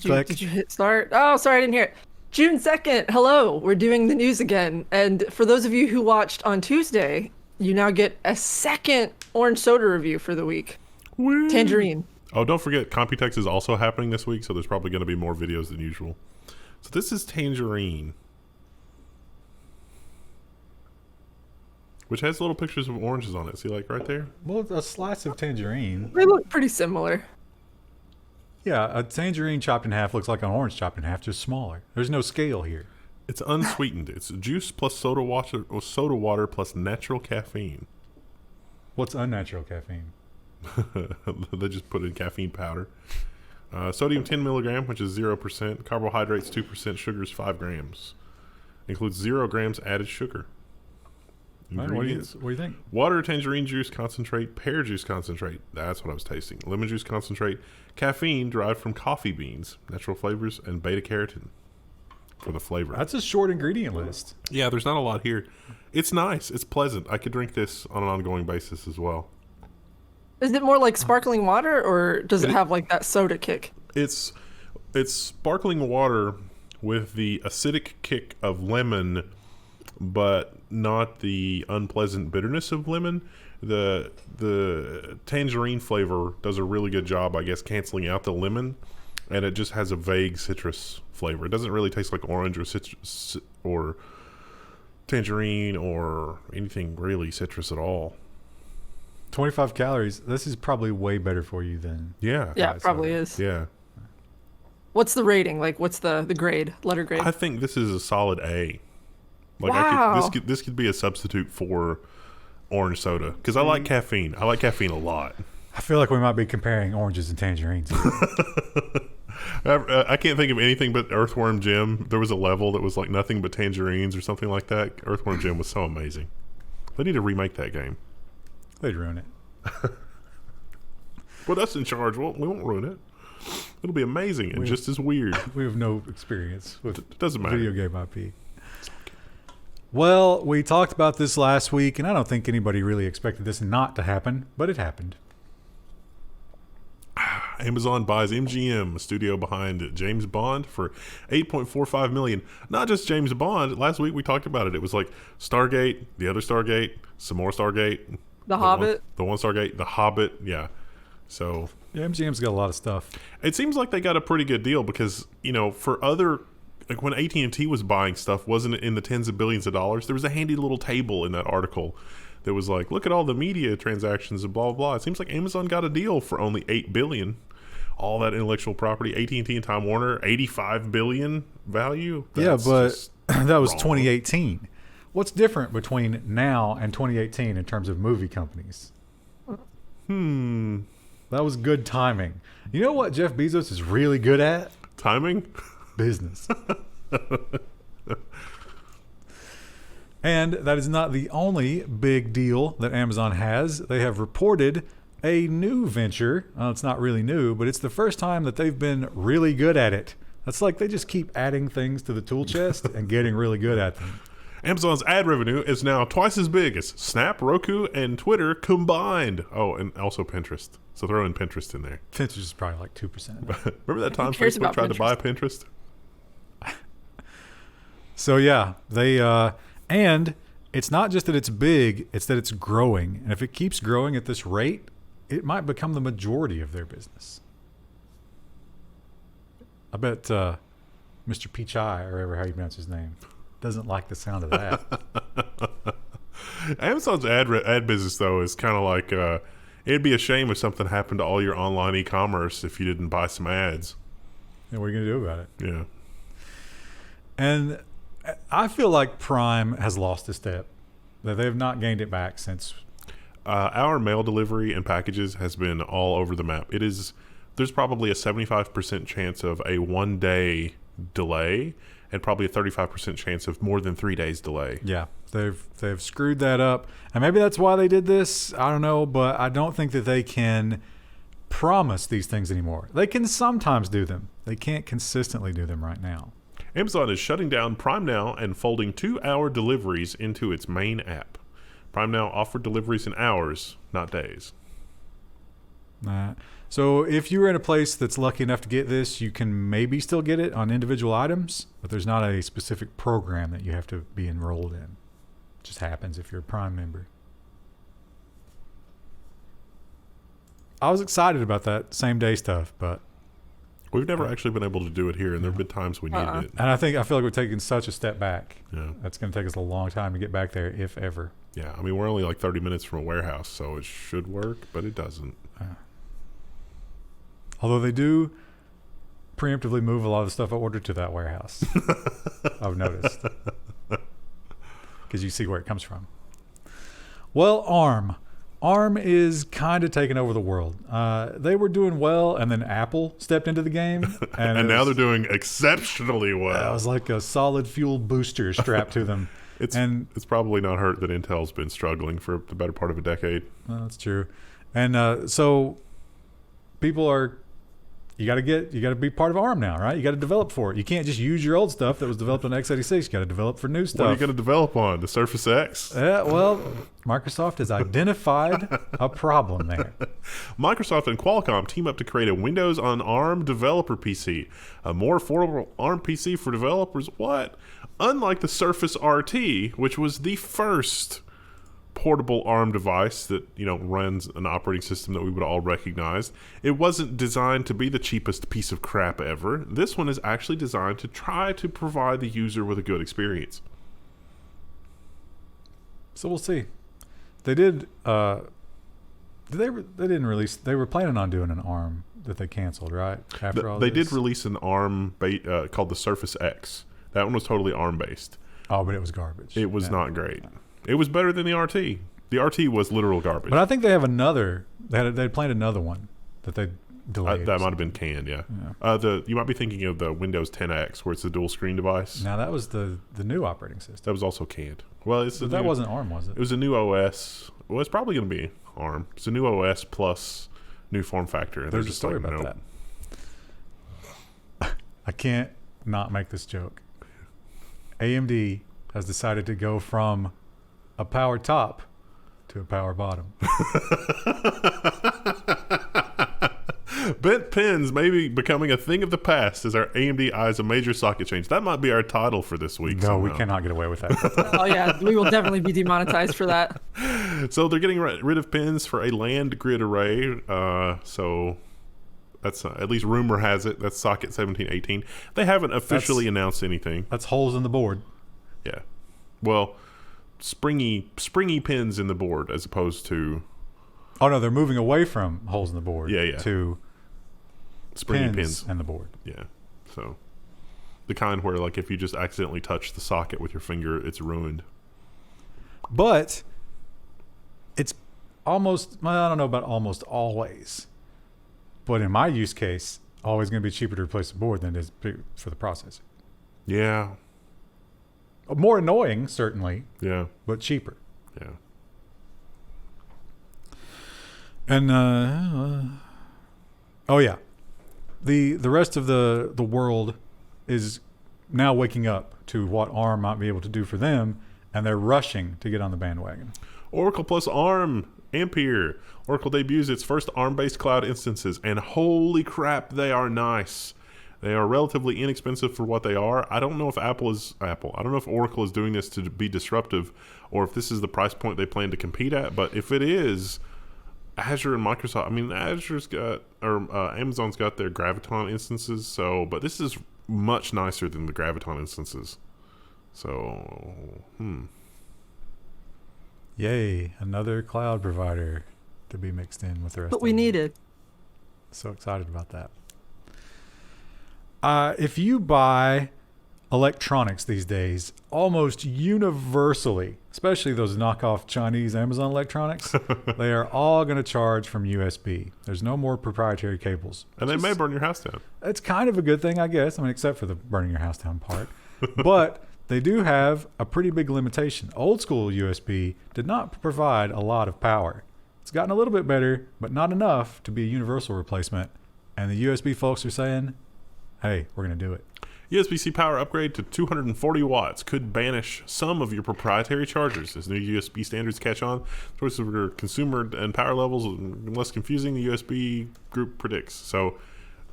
Did you hit start? Oh, sorry, I didn't hear it. June 2nd. Hello. We're doing the news again. And for those of you who watched on Tuesday, you now get a second orange soda review for the week. Woo. Tangerine. Oh, don't forget, Computex is also happening this week, so there's probably going to be more videos than usual. So this is Tangerine, which has little pictures of oranges on it. See, like right there? Well, a slice of tangerine. They look pretty similar. Yeah, a tangerine chopped in half looks like an orange chopped in half, just smaller. There's no scale here. It's unsweetened. It's juice plus soda water plus natural caffeine. What's unnatural caffeine? They just put in caffeine powder. Sodium 10 milligram, which is 0%. Carbohydrates 2%. Sugars 5 grams. Includes 0 grams added sugar. Right, what do you think? Water, tangerine juice concentrate, pear juice concentrate. That's what I was tasting. Lemon juice concentrate. Caffeine derived from coffee beans. Natural flavors and beta carotene for the flavor. That's a short ingredient list. Yeah, there's not a lot here. It's nice. It's pleasant. I could drink this on an ongoing basis as well. Is it more like sparkling water, or does it have like that soda kick? It's sparkling water with the acidic kick of lemon, but not the unpleasant bitterness of lemon. The tangerine flavor does a really good job, I guess, canceling out the lemon, and it just has a vague citrus flavor. It doesn't really taste like orange or citrus or tangerine or anything really citrus at all. 25 calories. This is probably way better for you than... Yeah. Yeah, it probably is. Yeah. What's the rating? Like, what's the grade, letter grade? I think this is a solid A. Like, wow. This could be a substitute for orange soda, because I like caffeine. I like caffeine a lot. I feel like we might be comparing oranges and tangerines. I can't think of anything but Earthworm Jim. There was a level that was like nothing but tangerines or something like that. Earthworm Jim was so amazing. They need to remake that game. They'd ruin it. Put us in charge. We won't ruin it. It'll be amazing and just as weird. We have no experience with It doesn't matter. video game IP. Well, we talked about this last week, and I don't think anybody really expected this not to happen, but it happened. Amazon buys MGM, a studio behind James Bond, for $8.45 million. Not just James Bond. Last week we talked about it. It was like Stargate, the other Stargate, some more Stargate. The Hobbit. The one Stargate, The Hobbit. Yeah. So Yeah, MGM's got a lot of stuff. it seems like they got a pretty good deal because, you know, for other, like when AT&T was buying stuff, wasn't it in the tens of billions of dollars? There was a handy little table in that article that was like, look at all the media transactions and blah, blah, blah. It seems like Amazon got a deal for only $8 billion. All that intellectual property, AT&T and Time Warner, $85 billion value. That's yeah, but just that was wrong. 2018. What's different between now and 2018 in terms of movie companies? That was good timing. You know what Jeff Bezos is really good at? Timing? Business. And that is not the only big deal that Amazon has. They have reported a new venture. It's not really new, but it's the first time that they've been really good at it. That's like they just keep adding things to the tool chest and getting really good at them. Amazon's ad revenue is now twice as big as Snap, Roku, and Twitter combined. Oh, and also Pinterest. So throw in Pinterest in there. Pinterest is probably like 2%. Remember that time cares Facebook about tried to buy Pinterest? Pinterest? So yeah, they and it's not just that it's big, it's that it's growing. And if it keeps growing at this rate, it might become the majority of their business. I bet Mr. Pichai, or ever how you pronounce his name, doesn't like the sound of that. Amazon's ad business, though, is kind of like, it'd be a shame if something happened to all your online e-commerce if you didn't buy some ads. And what are you going to do about it? Yeah. And I feel like Prime has lost a step. That they have not gained it back since. Our mail delivery and packages has been all over the map. There's probably a 75% chance of a 1 day delay and probably a 35% chance of more than 3 days delay. Yeah, they've screwed that up. And maybe that's why they did this. I don't know, but I don't think that they can promise these things anymore. They can sometimes do them. They can't consistently do them right now. Amazon is shutting down Prime Now and folding 2-hour deliveries into its main app. Prime Now offered deliveries in hours, not days. So if you're in a place that's lucky enough to get this, you can maybe still get it on individual items, but there's not a specific program that you have to be enrolled in. It just happens if you're a Prime member. I was excited about that same day stuff, but We've never actually been able to do it here, and there have been times we needed it. and I feel like we're taking such a step back. Yeah. That's going to take us a long time to get back there, if ever. Yeah, I mean, we're only like 30 minutes from a warehouse, so it should work, but it doesn't. Although they do preemptively move a lot of the stuff I ordered to that warehouse. I've noticed. Because you see where it comes from. Well, ARM. ARM is kind of taking over the world. They were doing well, and then Apple stepped into the game. And now they're doing exceptionally well. It was like a solid fuel booster strapped to them. It's probably not hurt that Intel's been struggling for the better part of a decade. Well, that's true. And so people are... You got to be part of ARM now, right? You got to develop for it. You can't just use your old stuff that was developed on x86. You got to develop for new stuff. What are you going to develop on? The Surface X? Yeah, well, Microsoft has identified a problem there. Microsoft and Qualcomm team up to create a Windows on ARM developer PC. A more affordable ARM PC for developers. What? Unlike the Surface RT, which was the first portable ARM device that runs an operating system that we would all recognize. It wasn't designed to be the cheapest piece of crap ever. This one is actually designed to try to provide the user with a good experience. So we'll see. They did. They didn't release. They were planning on doing an ARM that they canceled, right? They did release an ARM called the Surface X. That one was totally ARM based. Oh, but it was garbage. It was not great. It was better than the RT. The RT was literal garbage. But I think they have another. They planned another one that they delayed. That might have been canned, yeah. You might be thinking of the Windows 10X, where it's a dual screen device. Now that was the new operating system. That was also canned. Well, that wasn't ARM, was it? It was a new OS. Well, it's probably going to be ARM. It's a new OS plus new form factor. And There's a story about that. I can't not make this joke. AMD has decided to go from a power top to a power bottom. Bent pins may be becoming a thing of the past as our AMD eyes a major socket change. That might be our title for this week. No, somehow. we cannot get away with that. Oh yeah, we will definitely be demonetized for that. So they're getting rid of pins for a land grid array. So that's at least rumor has it. That's socket 1718. They haven't officially announced anything. That's holes in the board. Yeah. Well, springy pins in the board as opposed to... Oh, no, they're moving away from holes in the board to springy pins in the board. Yeah. So the kind where, like, if you just accidentally touch the socket with your finger, it's ruined. But it's almost... Well, I don't know about almost always. But in my use case, always going to be cheaper to replace the board than it is for the processor. Yeah. More annoying, certainly. Yeah. But cheaper. Yeah. And oh yeah, the rest of the world is now waking up to what ARM might be able to do for them, and they're rushing to get on the bandwagon. Oracle plus ARM Ampere. Oracle debuts its first ARM-based cloud instances, and holy crap, they are nice. They are relatively inexpensive for what they are. I don't know if I don't know if Oracle is doing this to be disruptive, or if this is the price point they plan to compete at. But if it is, Azure and Microsoft, Amazon's got their Graviton instances. But this is much nicer than the Graviton instances. So, Yay, another cloud provider to be mixed in with the rest. But we needed. So excited about that. If you buy electronics these days, almost universally, especially those knockoff Chinese Amazon electronics, they are all going to charge from USB. There's no more proprietary cables. And they may burn your house down. It's kind of a good thing, I guess. I mean, except for the burning your house down part. But they do have a pretty big limitation. Old school USB did not provide a lot of power. It's gotten a little bit better, but not enough to be a universal replacement. And the USB folks are saying, hey, we're going to do it. USB-C power upgrade to 240 watts could banish some of your proprietary chargers. As new USB standards catch on, choices for consumer and power levels are less confusing, the USB group predicts. So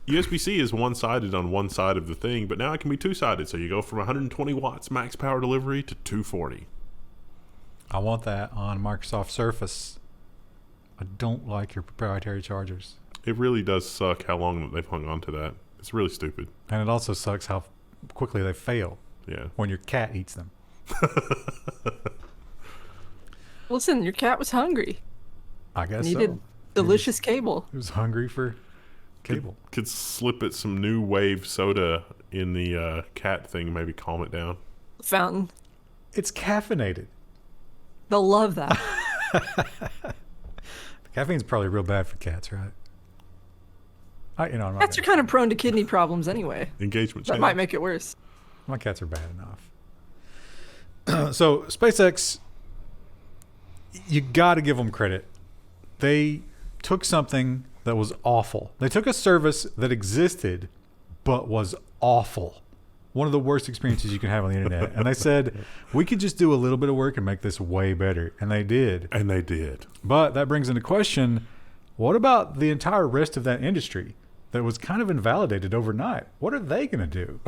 USB-C is one-sided on one side of the thing, but now it can be two-sided. So you go from 120 watts max power delivery to 240. I want that on Microsoft Surface. I don't like your proprietary chargers. It really does suck how long that they've hung on to that. It's really stupid. And it also sucks how quickly they fail. Yeah. When your cat eats them. Listen, your cat was hungry. I guess Needed so. delicious cable. He was hungry for cable. Could slip it some new wave soda in the cat thing, maybe calm it down. Fountain. It's caffeinated. They'll love that. Caffeine's probably real bad for cats, right? I'm not Cats are kind of prone to kidney problems anyway. Engagement That challenge. might make it worse. My cats are bad enough. So SpaceX, you got to give them credit. They took something that was awful. They took a service that existed but was awful. One of the worst experiences you can have on the internet. And they said, we could just do a little bit of work and make this way better. And they did. And they did. But that brings into question, what about the entire rest of that industry that was kind of invalidated overnight? What are they going to do?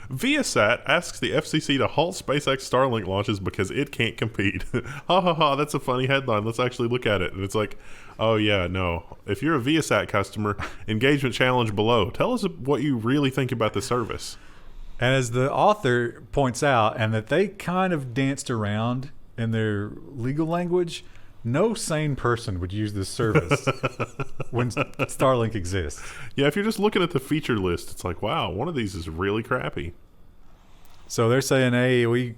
ViaSat asks the FCC to halt SpaceX Starlink launches because it can't compete. Ha ha ha, that's a funny headline. Let's actually look at it. And it's like, oh yeah, no. If you're a ViaSat customer, engagement challenge below. Tell us what you really think about the service. And as the author points out, and that they kind of danced around in their legal language, no sane person would use this service when Starlink exists. Yeah, if you're just looking at the feature list, it's like, wow, one of these is really crappy. So they're saying, hey,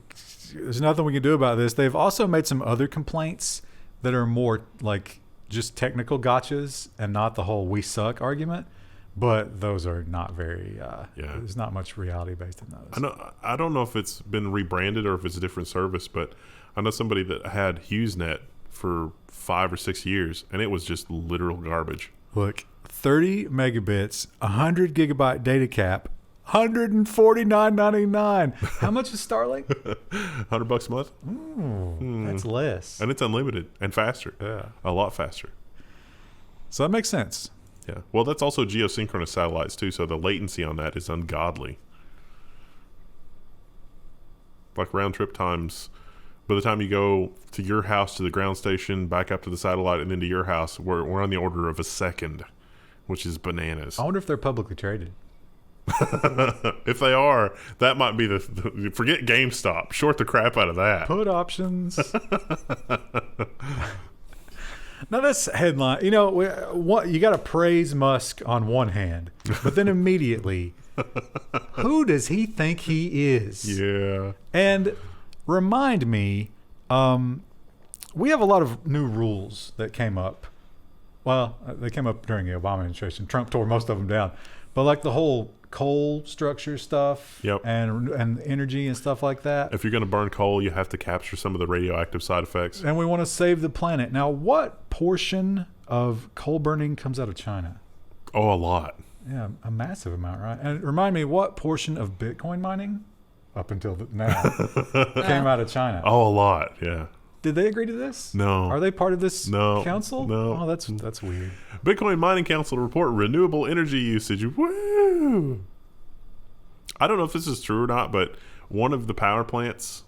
there's nothing we can do about this. They've also made some other complaints that are more like just technical gotchas and not the whole we suck argument. But those are not very, there's not much reality based in those. I don't know if it's been rebranded or if it's a different service, but I know somebody that had HughesNet for 5 or 6 years, and it was just literal garbage. Look, 30 megabits, 100 gigabyte data cap, $149.99. How much is Starlink? $100 a month. That's less. And it's unlimited and faster. Yeah. A lot faster. So that makes sense. Yeah. Well, that's also geosynchronous satellites too, so the latency on that is ungodly. Like round trip times, by the time you go to your house to the ground station, back up to the satellite, and then to your house, we're on the order of a second, which is bananas. I wonder if they're publicly traded. If they are, that might be the forget GameStop. Short the crap out of that. Put options. Now this headline, you got to praise Musk on one hand, but then immediately, who does he think he is? Yeah. And remind me, we have a lot of new rules that came up. Well, they came up during the Obama administration. Trump tore most of them down. But like the whole coal structure stuff, yep, and energy and stuff like that. If you're going to burn coal, you have to capture some of the radioactive side effects. And we want to save the planet. Now, what portion of coal burning comes out of China? Oh, a lot. Yeah, a massive amount, right? And remind me, what portion of Bitcoin mining, up until now, came out of China? Oh, a lot, yeah. Did they agree to this? No. Are they part of this council? No. Oh, that's weird. Bitcoin Mining Council report renewable energy usage. Woo! I don't know if this is true or not, but one of the power plants,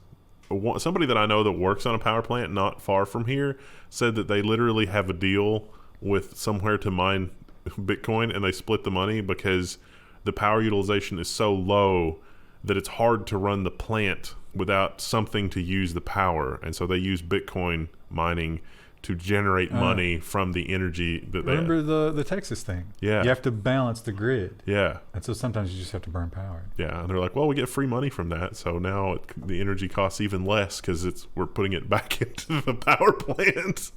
somebody that I know that works on a power plant not far from here, said that they literally have a deal with somewhere to mine Bitcoin, and they split the money because the power utilization is so low that it's hard to run the plant without something to use the power, and so they use Bitcoin mining to generate money from the energy that they remember the Texas thing. Yeah, you have to balance the grid. Yeah, and so sometimes you just have to burn power. Yeah, and they're like, well, we get free money from that, so now the energy costs even less because we're putting it back into the power plant.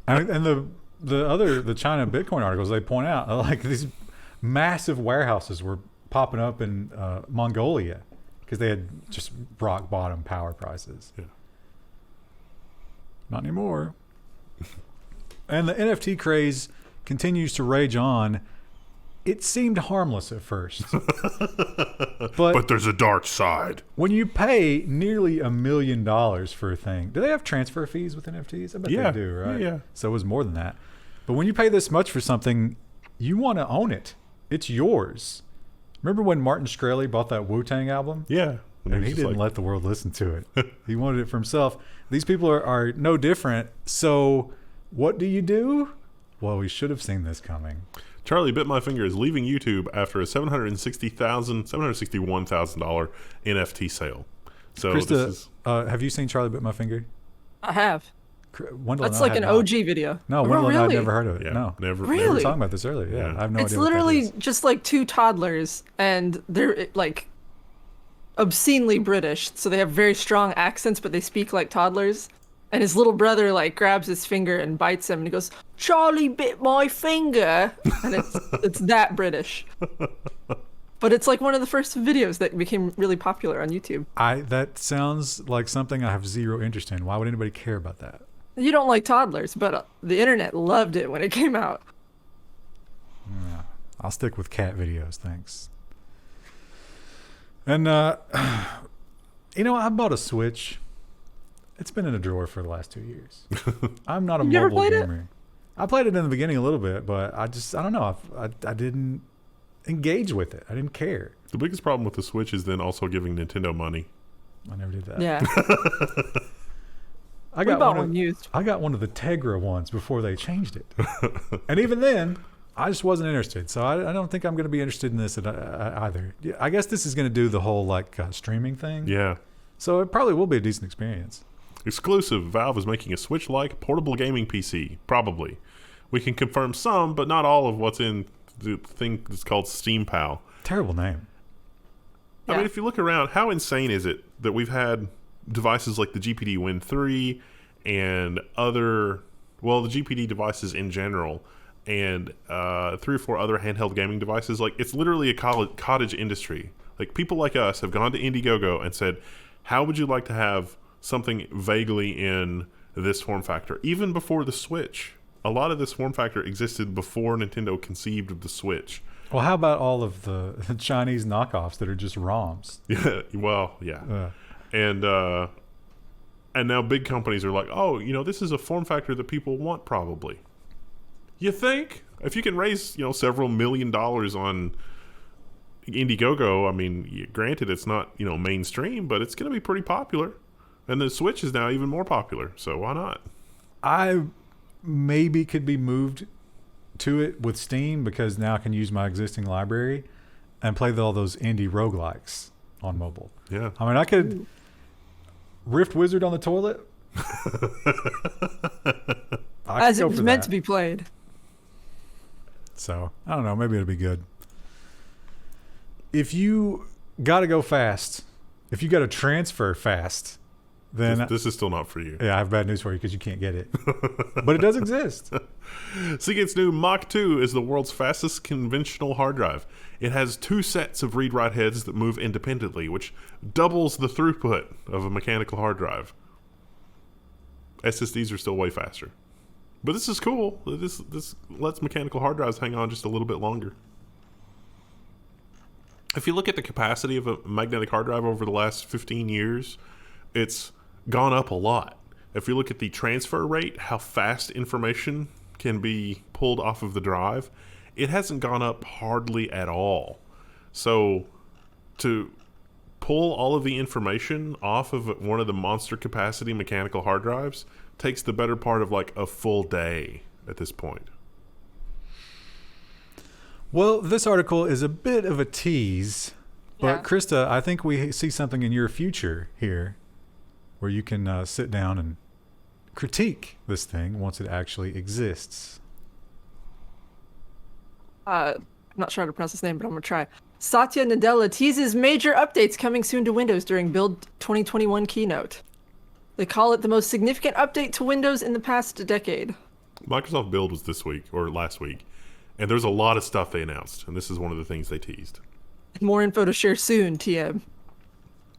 And the China Bitcoin articles, they point out like these massive warehouses were popping up in Mongolia because they had just rock bottom power prices. Yeah. Not anymore. And the NFT craze continues to rage on. it seemed harmless at first. But there's a dark side. When you pay nearly $1 million for a thing, do they have transfer fees with NFTs? I bet Yeah. they do, right? Yeah. So it was more than that. But when you pay this much for something, you want to own it. It's yours. Remember when Martin Shkreli bought that Wu-Tang album? Yeah. And he didn't let the world listen to it. He wanted it for himself. These people are no different. So what do? Well, we should have seen this coming. Charlie Bit My Finger is leaving YouTube after a $761,000 NFT sale. So Krista, this is... have you seen Charlie Bit My Finger? I have. Wendell That's and I like had an not. OG video. No, Oh, Wendell and I had really? never heard of it. Yeah, No. never. We were Really? talking about this earlier. Yeah, Yeah. I have no It's idea what that literally is. just like two toddlers, and they're like obscenely British, so they have very strong accents, but they speak like toddlers. And his little brother like grabs his finger and bites him, and he goes, "Charlie bit my finger," and it's that British. But it's like one of the first videos that became really popular on YouTube. That sounds like something I have zero interest in. Why would anybody care about that? You don't like toddlers, but the internet loved it when it came out. Yeah, I'll stick with cat videos, thanks. And you know, I bought a Switch. It's been in a drawer for the last 2 years. I'm not a You ever mobile played it? gamer. I played it in the beginning a little bit, but I don't know. I didn't engage with it. I didn't care. The biggest problem with the Switch is then also giving Nintendo money. I never did that. Yeah. I We got bought one one used. I got one of the Tegra ones before they changed it. And even then, I just wasn't interested. So I don't think I'm going to be interested in this either. Yeah, I guess this is going to do the whole like streaming thing. Yeah. So it probably will be a decent experience. Exclusive, Valve is making a Switch-like portable gaming PC. Probably. We can confirm some, but not all of what's in the thing that's called Steam Pal. Terrible name. I Yeah. mean, if you look around, how insane is it that we've had devices like the GPD Win 3 and the GPD devices in general, and 3 or 4 other handheld gaming devices? Like, it's literally a cottage industry. Like, people like us have gone to Indiegogo and said, how would you like to have something vaguely in this form factor? Even before the Switch. A lot of this form factor existed before Nintendo conceived of the Switch. Well, how about all of the Chinese knockoffs that are just ROMs? Yeah, well, yeah. And now big companies are like, oh, this is a form factor that people want probably. You think? If you can raise, several $1 million on Indiegogo, I mean, granted, it's not, mainstream, but it's going to be pretty popular. And the Switch is now even more popular, so why not? I maybe could be moved to it with Steam because now I can use my existing library and play all those indie roguelikes on mobile. Yeah. I mean, I could Rift Wizard on the toilet. As it was meant to be played. So, I don't know. Maybe it'll be good. If you got to go fast, if you got to transfer fast, then This is still not for you. yeah, I have bad news for you because you can't get it. But it does exist. Seagate's new Mach 2 is the world's fastest conventional hard drive. It has 2 sets of read-write heads that move independently, which doubles the throughput of a mechanical hard drive. SSDs are still way faster. But this is cool. This lets mechanical hard drives hang on just a little bit longer. If you look at the capacity of a magnetic hard drive over the last 15 years, it's gone up a lot. If you look at the transfer rate, how fast information can be pulled off of the drive, it hasn't gone up hardly at all. So to pull all of the information off of one of the monster capacity mechanical hard drives takes the better part of like a full day at this point. Well, this article is a bit of a tease, but Yeah. Krista, I think we see something in your future here where you can sit down and critique this thing once it actually exists. I'm not sure how to pronounce his name, but I'm gonna try. Satya Nadella teases major updates coming soon to Windows during Build 2021 keynote. They call it the most significant update to Windows in the past decade. Microsoft Build was this week or last week, and there's a lot of stuff they announced, and this is one of the things they teased. More info to share soon, TM.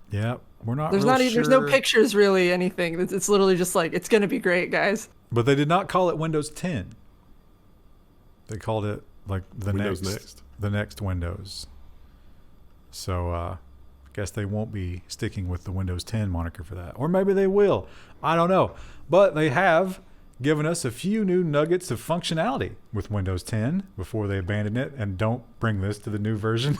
Yeah, we're not There's real not even, there's no sure, pictures really, anything. It's literally just like, it's gonna be great, guys. but they did not call it Windows 10. They called it like Windows Next. the next Windows. So I guess they won't be sticking with the Windows 10 moniker for that, or maybe they will. I don't know, but they have given us a few new nuggets of functionality with Windows 10 before they abandon it and don't bring this to the new version.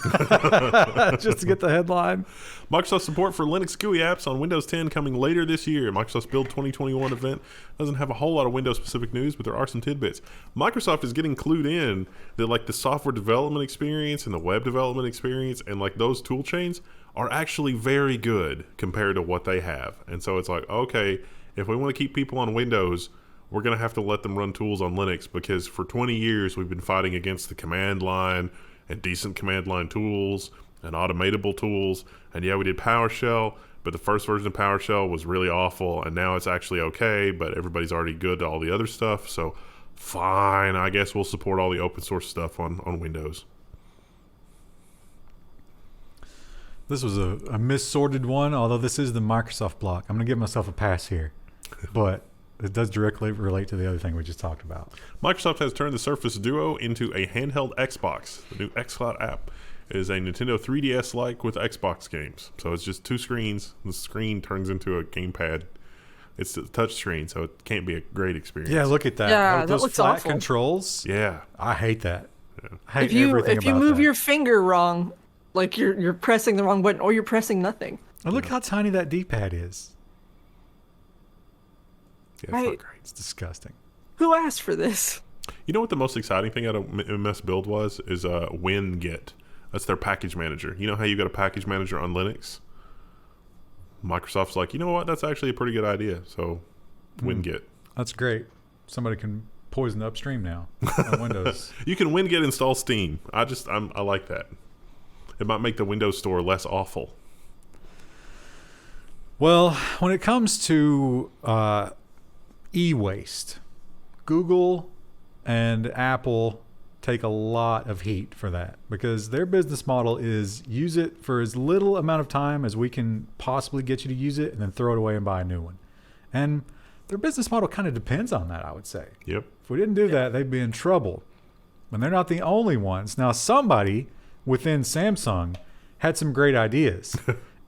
Just to get the headline. Microsoft support for Linux GUI apps on Windows 10 coming later this year. Microsoft's Build 2021 event doesn't have a whole lot of Windows-specific news, but there are some tidbits. Microsoft is getting clued in that like the software development experience and the web development experience and like those tool chains are actually very good compared to what they have. And so it's like, okay, if we want to keep people on Windows, we're going to have to let them run tools on Linux, because for 20 years we've been fighting against the command line and decent command line tools and automatable tools. And yeah, we did PowerShell, but the first version of PowerShell was really awful, and now it's actually okay, but everybody's already good to all the other stuff. So fine, I guess we'll support all the open source stuff on Windows. This was a missorted one, although this is the Microsoft block. I'm going to give myself a pass here, but it does directly relate to the other thing we just talked about. Microsoft has turned the Surface Duo into a handheld Xbox. The new xCloud app is a Nintendo 3DS-like with Xbox games. So it's just two screens. The screen turns into a gamepad. It's a touch screen, so it can't be a great experience. Yeah, look at that. Yeah, With that those looks flat awful. controls. Yeah. I hate that. I hate If you everything about move that. your finger wrong, like you're pressing the wrong button, or you're pressing nothing. And look how tiny that D-pad is. Yeah, it's Right. not great. It's disgusting. Who asked for this? You know what the most exciting thing out of MS Build was? Is WinGet. That's their package manager. You know how you got a package manager on Linux? Microsoft's like, you know what? That's actually a pretty good idea. So, WinGet. That's great. Somebody can poison upstream now on Windows. You can WinGet install Steam. I like that. It might make the Windows Store less awful. Well, when it comes to e-waste, Google and Apple take a lot of heat for that, because their business model is use it for as little amount of time as we can possibly get you to use it and then throw it away and buy a new one. And their business model kind of depends on that, I would say. Yep. If we didn't do that, they'd be in trouble. And they're not the only ones. Now, somebody within Samsung had some great ideas.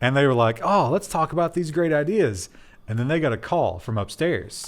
And they were like, oh, let's talk about these great ideas. And then they got a call from upstairs.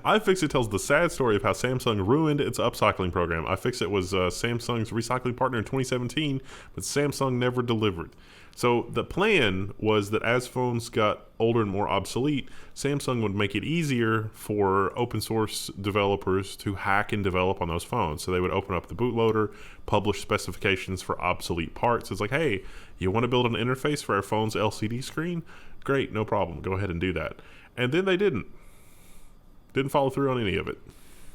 iFixit tells the sad story of how Samsung ruined its upcycling program. iFixit was Samsung's recycling partner in 2017, but Samsung never delivered. So the plan was that as phones got older and more obsolete, Samsung would make it easier for open source developers to hack and develop on those phones. So they would open up the bootloader, publish specifications for obsolete parts. It's like, hey, you want to build an interface for our phone's LCD screen? Great, no problem. Go ahead and do that. And then they didn't follow through on any of it.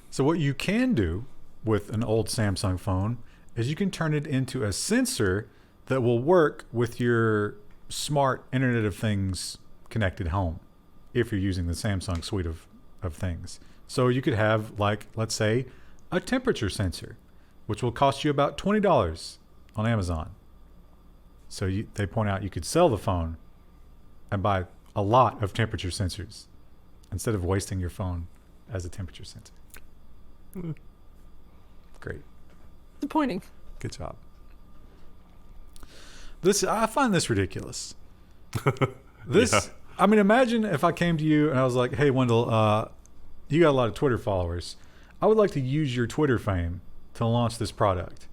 So what you can do with an old Samsung phone is you can turn it into a sensor that will work with your smart Internet of Things connected home if you're using the Samsung suite of things. So you could have, like, let's say, a temperature sensor, which will cost you about $20 on Amazon. So they point out you could sell the phone and buy a lot of temperature sensors instead of wasting your phone as a temperature sensor. Great. Disappointing. Good job. I find this ridiculous. Yeah. I mean, imagine if I came to you and I was like, hey, Wendell, you got a lot of Twitter followers. I would like to use your Twitter fame to launch this product.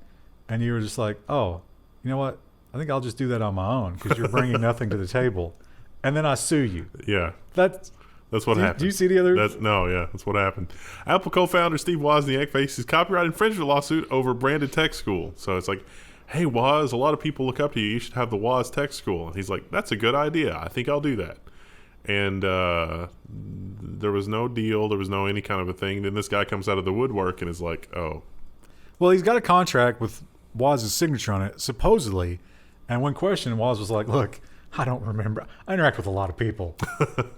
And you were just like, oh, you know what? I think I'll just do that on my own because you're bringing nothing to the table. And then I sue you. Yeah. That's what happened. Do you see the other? That's what happened. Apple co-founder Steve Wozniak faces copyright infringement lawsuit over branded tech school. So it's like, hey, Woz, a lot of people look up to you. You should have the Woz Tech School. And he's like, that's a good idea. I think I'll do that. And there was no deal. There was no any kind of a thing. Then this guy comes out of the woodwork and is like, oh. Well, he's got a contract with Woz's signature on it, supposedly. And when questioned, Woz was like, look, I don't remember. I interact with a lot of people.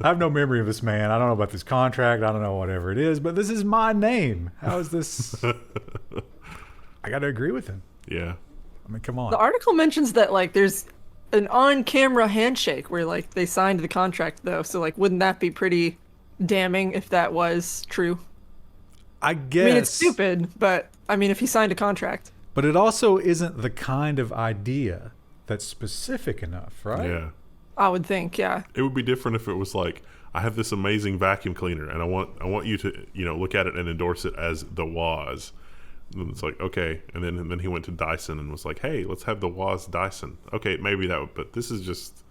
I have no memory of this man. I don't know about this contract. I don't know whatever it is. But this is my name. How is this? I got to agree with him. Yeah. I mean, come on. The article mentions that like there's an on-camera handshake where like they signed the contract though. So like, wouldn't that be pretty damning if that was true? I guess. I mean, it's stupid, but I mean, if he signed a contract. But it also isn't the kind of idea that's specific enough, right? Yeah. I would think, yeah. It would be different if it was like, I have this amazing vacuum cleaner, and I want you to look at it and endorse it as the Woz. And it's like, okay, and then he went to Dyson and was like, hey, let's have the Woz Dyson. Okay, maybe that would, but this is just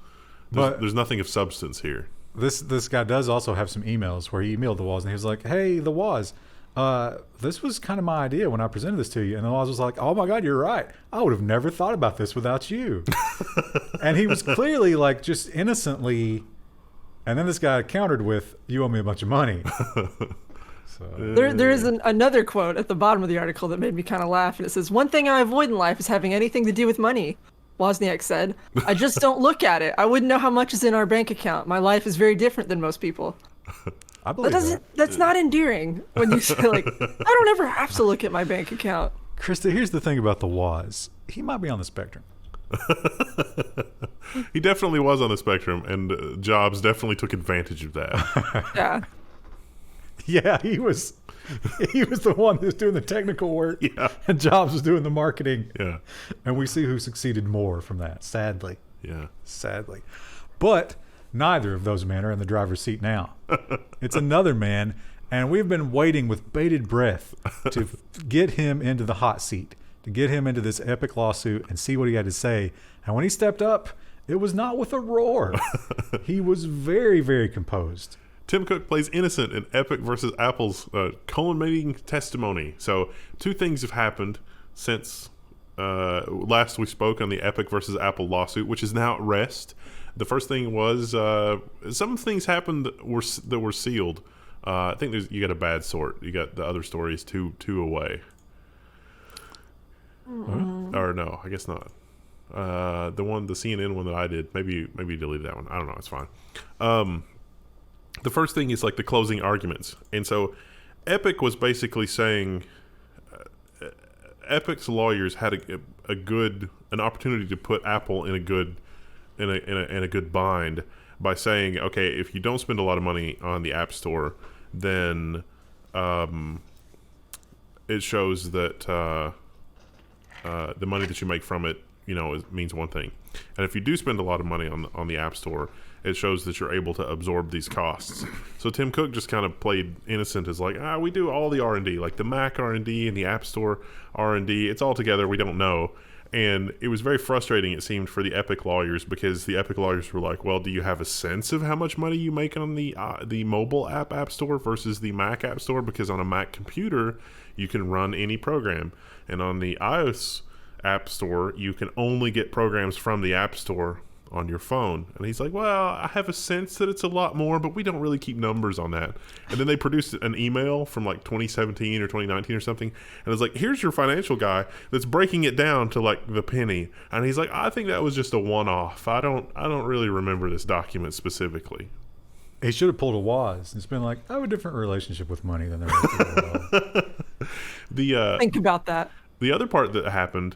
there's nothing of substance here. This guy does also have some emails where he emailed the Woz and he was like, hey, the Woz, this was kind of my idea when I presented this to you. And the Woz was like, oh my God, you're right. I would have never thought about this without you. And he was clearly like just innocently. And then this guy countered with, you owe me a bunch of money. So. There is another quote at the bottom of the article that made me kind of laugh. And it says, one thing I avoid in life is having anything to do with money. Wozniak said, I just don't look at it. I wouldn't know how much is in our bank account. My life is very different than most people. I believe That's not endearing when you say, like, I don't ever have to look at my bank account. Krista, here's the thing about the Woz. He might be on the spectrum. He definitely was on the spectrum, and Jobs definitely took advantage of that. Yeah. Yeah, he was the one who was doing the technical work, Yeah. and Jobs was doing the marketing. Yeah. And we see who succeeded more from that, sadly. Yeah. Sadly. But neither of those men are in the driver's seat now. It's another man, and we've been waiting with bated breath to get him into the hot seat, to get him into this epic lawsuit and see what he had to say. And when he stepped up, it was not with a roar. He was very, very composed. Tim Cook plays innocent in Epic versus Apple's culminating testimony. So 2 things have happened since last we spoke on the Epic versus Apple lawsuit, which is now at rest. The first thing was some things happened that were sealed. I think you got a bad sort. You got the other stories two away. Or no, I guess not. The CNN one that I did, maybe delete that one. I don't know. It's fine. The first thing is like the closing arguments, and so Epic was basically saying Epic's lawyers had an opportunity to put Apple in a good bind by saying, okay, if you don't spend a lot of money on the App Store, then it shows that the money that you make from it, means one thing, and if you do spend a lot of money on the App Store, it shows that you're able to absorb these costs. So Tim Cook just kind of played innocent as like, we do all the R&D, like the Mac R&D and the App Store R&D. It's all together. We don't know. And it was very frustrating, it seemed, for the Epic lawyers, because the Epic lawyers were like, well, do you have a sense of how much money you make on the mobile app Store versus the Mac App Store? Because on a Mac computer, you can run any program. And on the iOS App Store, you can only get programs from the App Store on your phone. And he's like, well, I have a sense that it's a lot more, but we don't really keep numbers on that. And then they produced an email from like 2017 or 2019 or something, and it's like, here's your financial guy that's breaking it down to like the penny. And he's like, I think that was just a one-off. I don't really remember this document specifically. He should have pulled a Woz. It's been like, I have a different relationship with money than the rest of the world. Think about that. The other part that happened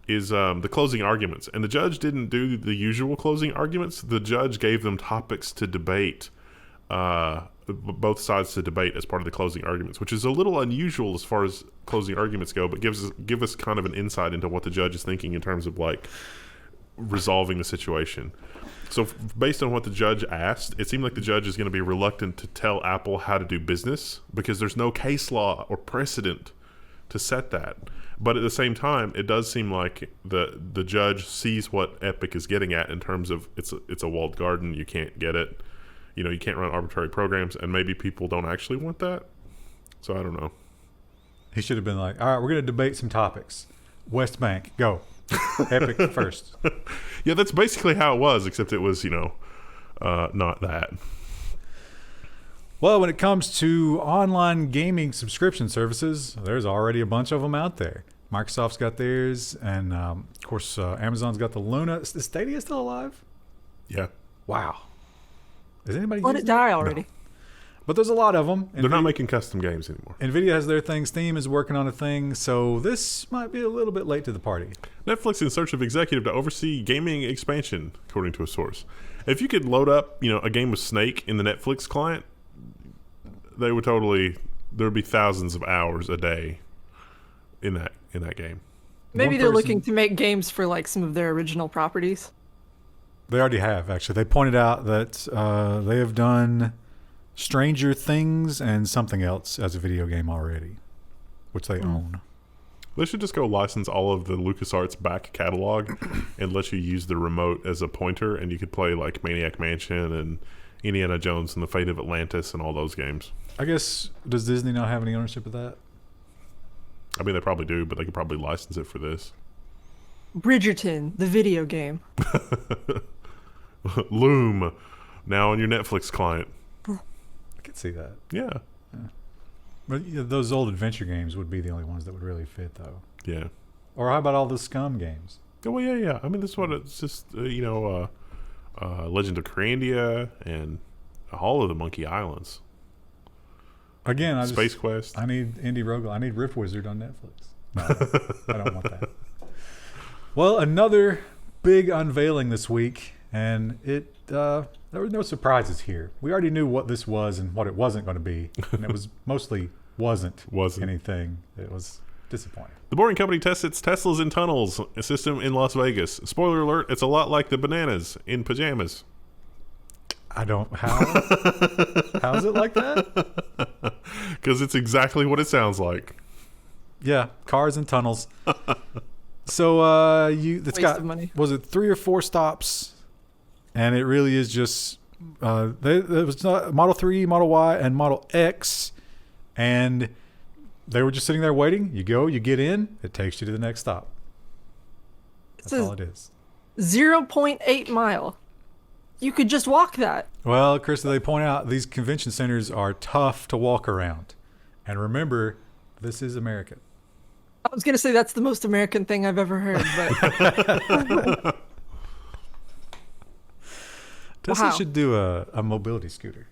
is the closing arguments. And the judge didn't do the usual closing arguments. The judge gave them topics to debate, both sides to debate as part of the closing arguments, which is a little unusual as far as closing arguments go, but give us kind of an insight into what the judge is thinking in terms of like resolving the situation. So based on what the judge asked, it seemed like the judge is going to be reluctant to tell Apple how to do business because there's no case law or precedent to set that. But at the same time, it does seem like the judge sees what Epic is getting at in terms of it's a walled garden. You can't get it. You can't run arbitrary programs, and maybe people don't actually want that. So I don't know. He should have been like, all right, we're going to debate some topics. West Bank, go. Epic first. Yeah, that's basically how it was, except it was, not that. Well, when it comes to online gaming subscription services, there's already a bunch of them out there. Microsoft's got theirs, and of course, Amazon's got the Luna. Is Stadia still alive? Yeah. Wow. Is anybody Let it using die already. No. But there's a lot of them. They're not making custom games anymore. NVIDIA has their thing. Steam is working on a thing. So this might be a little bit late to the party. Netflix in search of executive to oversee gaming expansion, according to a source. If you could load up, a game with Snake in the Netflix client, they would totally there'd be thousands of hours a day in that game. Maybe One they're person- looking to make games for like some of their original properties. They already have, actually. They pointed out that they have done Stranger Things and something else as a video game already, which they own. They should just go license all of the LucasArts back catalog and let you use the remote as a pointer, and you could play like Maniac Mansion and Indiana Jones and the Fate of Atlantis and all those games. I guess, does Disney not have any ownership of that? I mean, they probably do, but they could probably license it for this. Bridgerton, the video game. Loom, now on your Netflix client. I could see that. Yeah. But those old adventure games would be the only ones that would really fit, though. Yeah. Or how about all the Scum games? Oh, well, yeah. I mean, this is what it's just, Legend of Corandia and all of the Monkey Islands. Again, Space Quest. I need Indie Roguelike. I need Rift Wizard on Netflix. No, I don't want that. Well, another big unveiling this week, and there were no surprises here. We already knew what this was and what it wasn't going to be, and it was mostly wasn't anything. It was disappointing. The Boring Company tests its Teslas in Tunnels system in Las Vegas. Spoiler alert, it's a lot like the Bananas in Pajamas. I don't... How is it like that? Because it's exactly what it sounds like. Yeah, cars and tunnels. So it's Waste got, of money. was it 3 or 4 stops? And it really is just there was Model 3, Model Y, and Model X, and they were just sitting there waiting. You go, you get in, it takes you to the next stop. That's all it is. 0.8 mile. You could just walk that. Well, Chris, they point out these convention centers are tough to walk around, and remember, this is America. I was gonna say that's the most American thing I've ever heard, but Tesla Wow. should do a mobility scooter.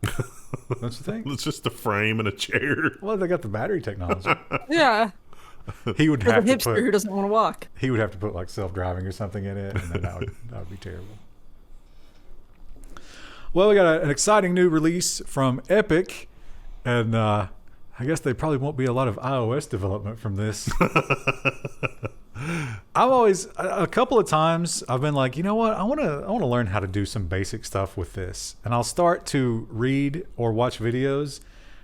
Don't you think? It's just a frame and a chair. Well, they got the battery technology. yeah, He would for the have to hipster who put doesn't want to walk. like self-driving or something in it, and then that would be terrible. Well, we got an exciting new release from Epic, and I guess there probably won't be a lot of iOS development from this. I've always, a couple of times, I've been like, you know what, I want to learn how to do some basic stuff with this, and I'll start to read or watch videos,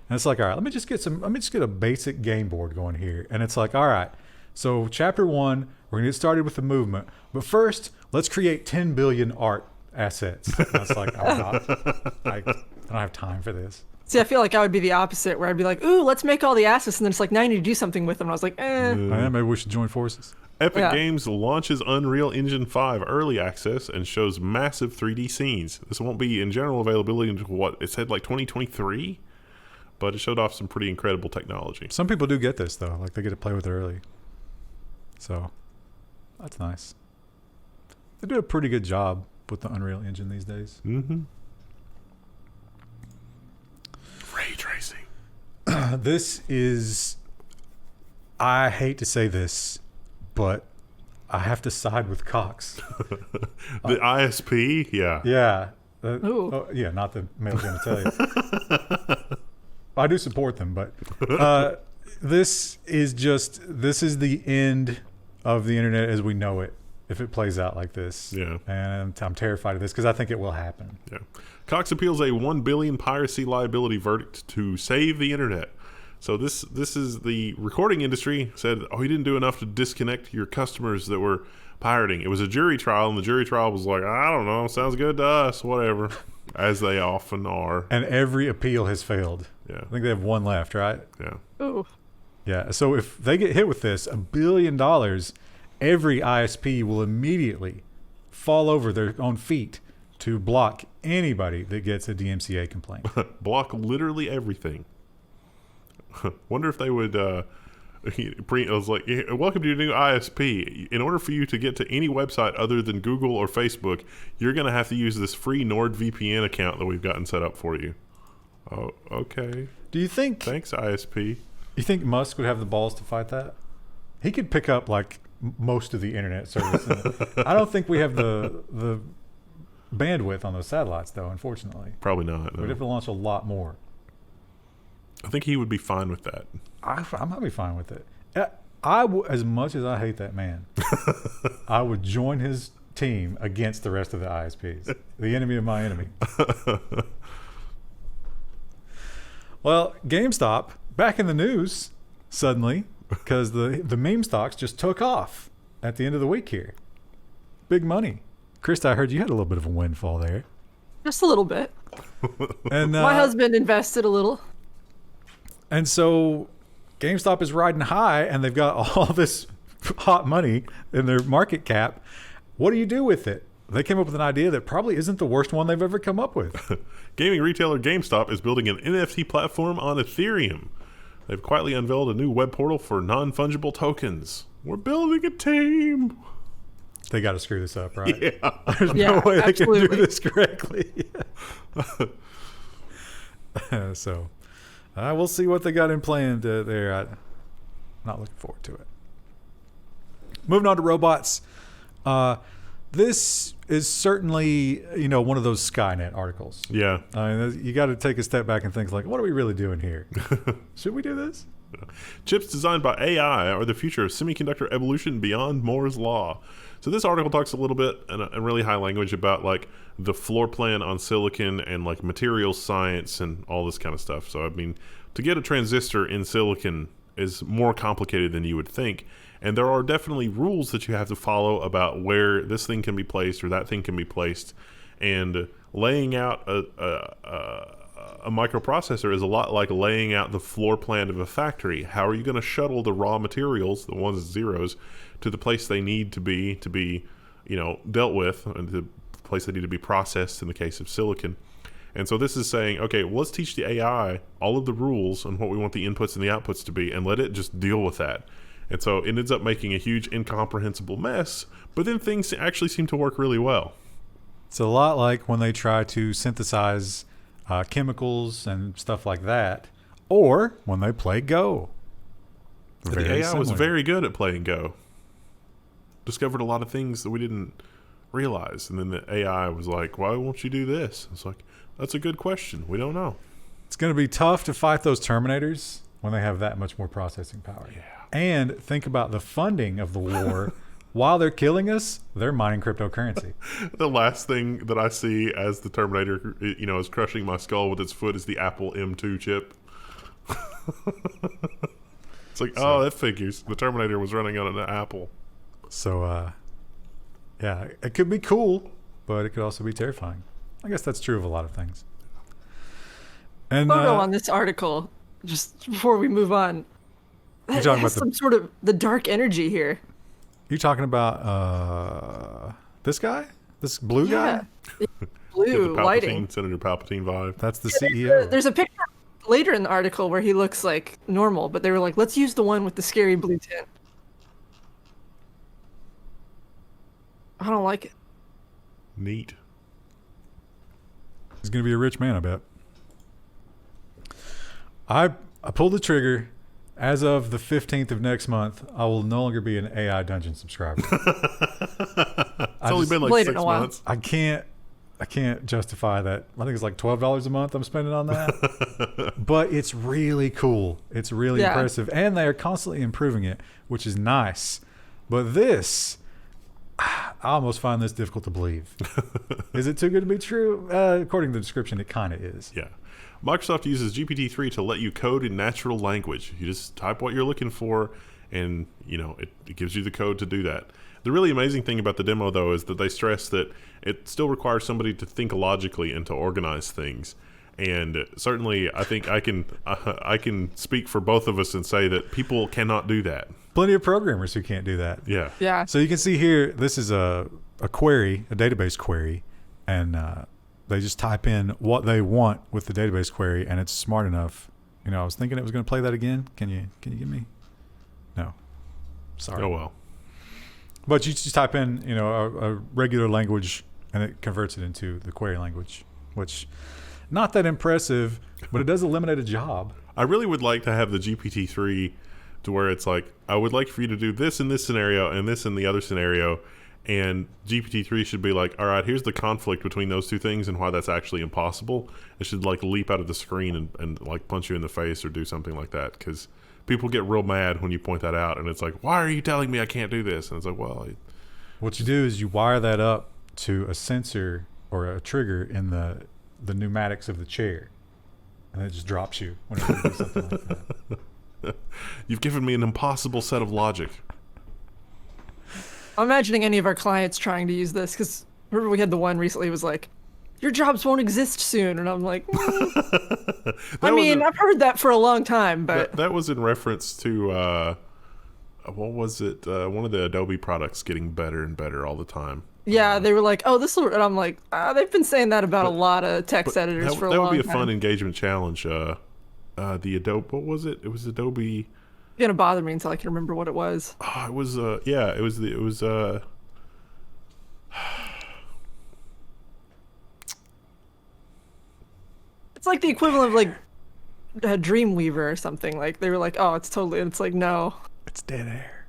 and it's like, all right, let me just get a basic game board going here, and it's like, all right, so chapter 1, we're gonna get started with the movement, but first, let's create 10 billion art assets. And I was like, I don't have time for this. See, I feel like I would be the opposite, where I'd be like, "Ooh, let's make all the assets," and then it's like, "Now I need to do something with them." And I was like, Maybe we should join forces. Epic Yeah. Games launches Unreal Engine 5 early access and shows massive 3D scenes. This won't be in general availability until what it said, like 2023, but it showed off some pretty incredible technology. Some people do get this though, like they get to play with it early. So that's nice. They do a pretty good job with the Unreal Engine these days. Mm-hmm. Ray tracing. This is, I hate to say this, but I have to side with Cox. The ISP, yeah. Yeah. Ooh. Yeah, not the male genitalia. I do support them, but this is the end of the internet as we know it if it plays out like this. Yeah. And I'm terrified of this because I think it will happen. Yeah. Cox appeals a $1 billion piracy liability verdict to save the internet. So this is the recording industry said, oh, you didn't do enough to disconnect your customers that were pirating. It was a jury trial, and the jury trial was like, I don't know, sounds good to us, whatever, as they often are. And every appeal has failed. Yeah. I think they have one left, right? Yeah. "Ooh, Yeah. So if they get hit with this, $1 billion, every ISP will immediately fall over their own feet to block anybody that gets a DMCA complaint. Block literally everything. Wonder if they would I was like, welcome to your new ISP. In order for you to get to any website other than Google or Facebook, you're going to have to use this free NordVPN account that we've gotten set up for you. Oh, okay. Do you think Thanks, ISP. You think Musk would have the balls to fight that? He could pick up like most of the internet service. I don't think we have the bandwidth on those satellites, though. Unfortunately, Probably not. we'd No. have to launch a lot more. I think he would be fine with that. I might be fine with it. As much as I hate that man, I would join his team against the rest of the ISPs. The enemy of my enemy. Well, GameStop back in the news suddenly because the meme stocks just took off at the end of the week here. Big money. Krista, I heard you had a little bit of a windfall there. Just a little bit. And My husband invested a little. And so GameStop is riding high and they've got all this hot money in their market cap. What do you do with it? They came up with an idea that probably isn't the worst one they've ever come up with. Gaming retailer GameStop is building an NFT platform on Ethereum. They've quietly unveiled a new web portal for non-fungible tokens. We're building a team. They got to screw this up, right? Yeah. There's no way absolutely. they can do this correctly. So we'll see what they got in planned there. I'm not looking forward to it. Moving on to robots. This is certainly, one of those Skynet articles. Yeah. I mean, you got to take a step back and think like, what are we really doing here? Should we do this? Chips designed by AI are the future of semiconductor evolution beyond Moore's law. So this article talks a little bit in really high language about like the floor plan on silicon and like materials science and all this kind of stuff. So I mean, to get a transistor in silicon is more complicated than you would think. And there are definitely rules that you have to follow about where this thing can be placed or that thing can be placed. And laying out a microprocessor is a lot like laying out the floor plan of a factory. How are you going to shuttle the raw materials, the ones and zeros, to the place they need to be, dealt with, and the place they need to be processed in the case of silicon. And so this is saying, okay, well, let's teach the AI all of the rules on what we want the inputs and the outputs to be and let it just deal with that. And so it ends up making a huge incomprehensible mess, but then things actually seem to work really well. It's a lot like when they try to synthesize chemicals and stuff like that, or when they play Go. The AI was very good at playing Go. Discovered a lot of things that we didn't realize. And then the AI was like, why won't you do this? It's like, that's a good question. We don't know. It's going to be tough to fight those Terminators when they have that much more processing power. Yeah. And think about the funding of the war. While they're killing us, they're mining cryptocurrency. The last thing that I see as the Terminator, is crushing my skull with its foot is the Apple M2 chip. It's like, that figures. The Terminator was running on an Apple. So, yeah, it could be cool, but it could also be terrifying. I guess that's true of a lot of things. And Photo on this article, just before we move on. You're talking about some sort of the dark energy here. You're talking about this guy? This blue guy? Blue the lighting. Senator Palpatine vibe. That's the CEO. There's a picture later in the article where he looks like normal, but they were like, let's use the one with the scary blue tint. I don't like it. Neat. He's going to be a rich man, I bet. I pulled the trigger. As of the 15th of next month, I will no longer be an AI Dungeon subscriber. It's only been like 6 months. I can't justify that. I think it's like $12 a month I'm spending on that. But it's really cool. It's really impressive. And they are constantly improving it, which is nice. But this, I almost find this difficult to believe. Is it too good to be true? According to the description, it kind of is. Yeah. Microsoft uses GPT-3 to let you code in natural language. You just type what you're looking for, and it gives you the code to do that. The really amazing thing about the demo, though, is that they stress that it still requires somebody to think logically and to organize things. And certainly, I think I can speak for both of us and say that people cannot do that. Plenty of programmers who can't do that. Yeah. Yeah. So you can see here, this is a query, a database query, and they just type in what they want with the database query, and it's smart enough. I was thinking it was going to play that again. Can you give me? No. Sorry. Oh, well. But you just type in, a regular language, and it converts it into the query language, which not that impressive, but it does eliminate a job. I really would like to have the GPT-3 to where it's like, I would like for you to do this in this scenario and this in the other scenario, And GPT-3 should be like, all right, here's the conflict between those two things and why that's actually impossible. It should like leap out of the screen and like punch you in the face or do something like that, because people get real mad when you point that out, and it's like, why are you telling me I can't do this? And it's like, well, What you do is you wire that up to a sensor or a trigger in the pneumatics of the chair, and it just drops you whenever you do something like that. you've given me an impossible set of logic. I'm imagining any of our clients trying to use this, because remember we had the one recently was like, your jobs won't exist soon, and I'm like, I mean, I've heard that for a long time, but that was in reference to what was it? One of the Adobe products getting better and better all the time. yeah, they were like, oh, this will, and I'm like, they've been saying that about a lot of text editors for a long time. That would be a fun engagement challenge. The Adobe, what was it? It was Adobe. It's gonna bother me until I can remember what it was. Oh, it was it was It's like the equivalent of like a Dreamweaver or something. Like they were like, oh, it's totally, and it's like, no, It's dead air.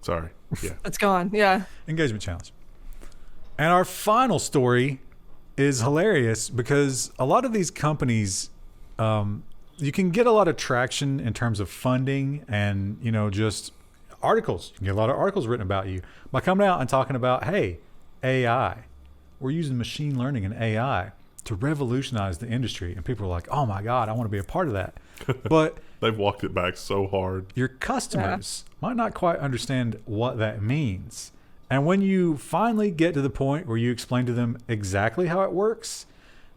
sorry. Yeah. it's gone. Yeah. Engagement challenge. And our final story is hilarious because a lot of these companies, you can get a lot of traction in terms of funding and, you know, just articles. You can get a lot of articles written about you by coming out and talking about, hey, AI. We're using machine learning and AI to revolutionize the industry. And people are like, oh my God, I want to be a part of that. But They've walked it back so hard. your customers might not quite understand what that means. And when you finally get to the point where you explain to them exactly how it works,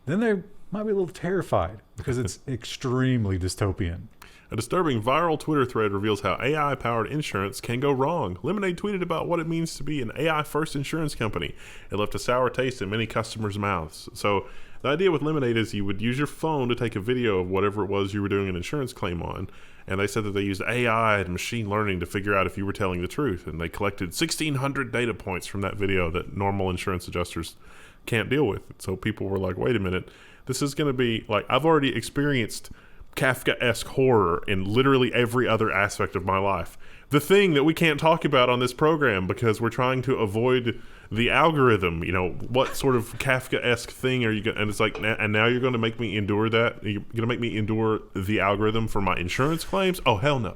then they might be a little terrified because it's extremely dystopian. A disturbing viral Twitter thread reveals how AI-powered insurance can go wrong. Lemonade tweeted about what it means to be an AI-first insurance company. It left a sour taste in many customers' mouths. So the idea with Lemonade is you would use your phone to take a video of whatever it was you were doing an insurance claim on. And they said that they used AI and machine learning to figure out if you were telling the truth. And they collected 1,600 data points from that video that normal insurance adjusters can't deal with. So people were like, wait a minute, this is going to be like, I've already experienced Kafka-esque horror in literally every other aspect of my life. The thing that we can't talk about on this program because we're trying to avoid the algorithm, you know, what sort of Kafka-esque thing are you going to, and it's like, and now you're going to make me endure that? You're going to make me endure the algorithm for my insurance claims? Oh, hell no.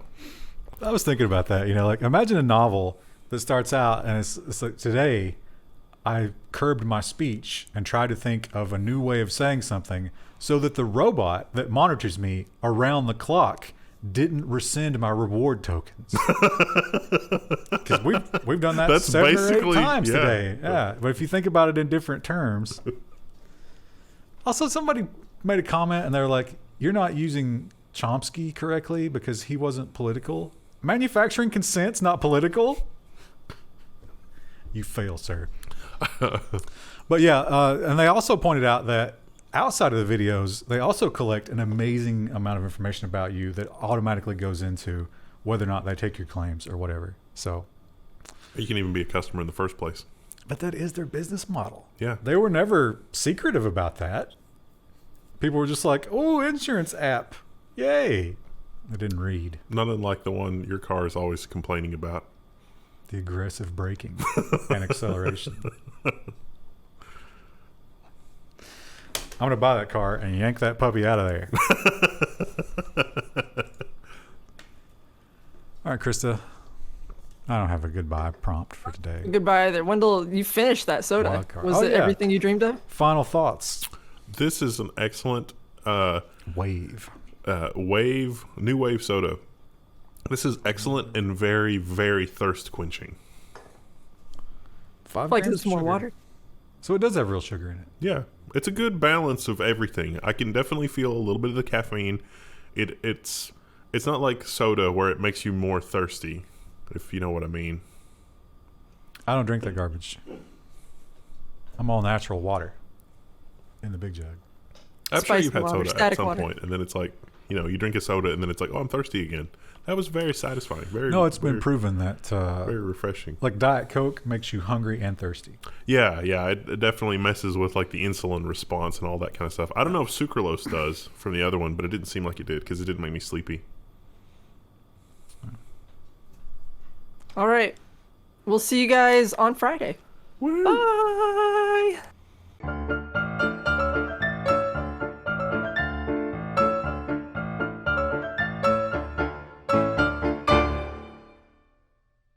I was thinking about that, you know, like imagine a novel that starts out and it's like, today I curbed my speech and tried to think of a new way of saying something so that the robot that monitors me around the clock didn't rescind my reward tokens. Because we've done that That's 7 or 8 basically- times yeah. today. Yeah, but if you think about it in different terms. Also, somebody made a comment and they were like, you're not using Chomsky correctly because he wasn't political. Manufacturing consent's not political? You fail, sir. But yeah, and they also pointed out that outside of the videos, they also collect an amazing amount of information about you that automatically goes into whether or not they take your claims or whatever. So, You can even be a customer in the first place. but that is their business model. Yeah. They were never secretive about that. People were just like, oh, insurance app. Yay. They didn't read. Not unlike the one your car is always complaining about. The aggressive braking and acceleration. I'm going to buy that car and yank that puppy out of there. All right, Krista. I don't have a goodbye prompt for today. Goodbye there. Wendell, you finished that soda. Wild card. Was Oh, it yeah. everything you dreamed of? Final thoughts. This is an excellent Wave. new wave soda. This is excellent and very, very thirst quenching. 5 Like grams it's of more sugar. water. So it does have real sugar in it. Yeah, it's a good balance of everything. I can definitely feel a little bit of the caffeine. It's not like soda where it makes you more thirsty, if you know what I mean. I don't drink that garbage. I'm all natural water in the big jug. I'm sure you've had water, soda at static some water. point, and then it's like, you know, you drink a soda and then it's like, oh, I'm thirsty again. That was very satisfying. No, it's been very, proven that very refreshing. like Diet Coke makes you hungry and thirsty. Yeah, it definitely messes with like the insulin response and all that kind of stuff. I don't know if sucralose does from the other one, but it didn't seem like it did because it didn't make me sleepy. All right. We'll see you guys on Friday. Bye.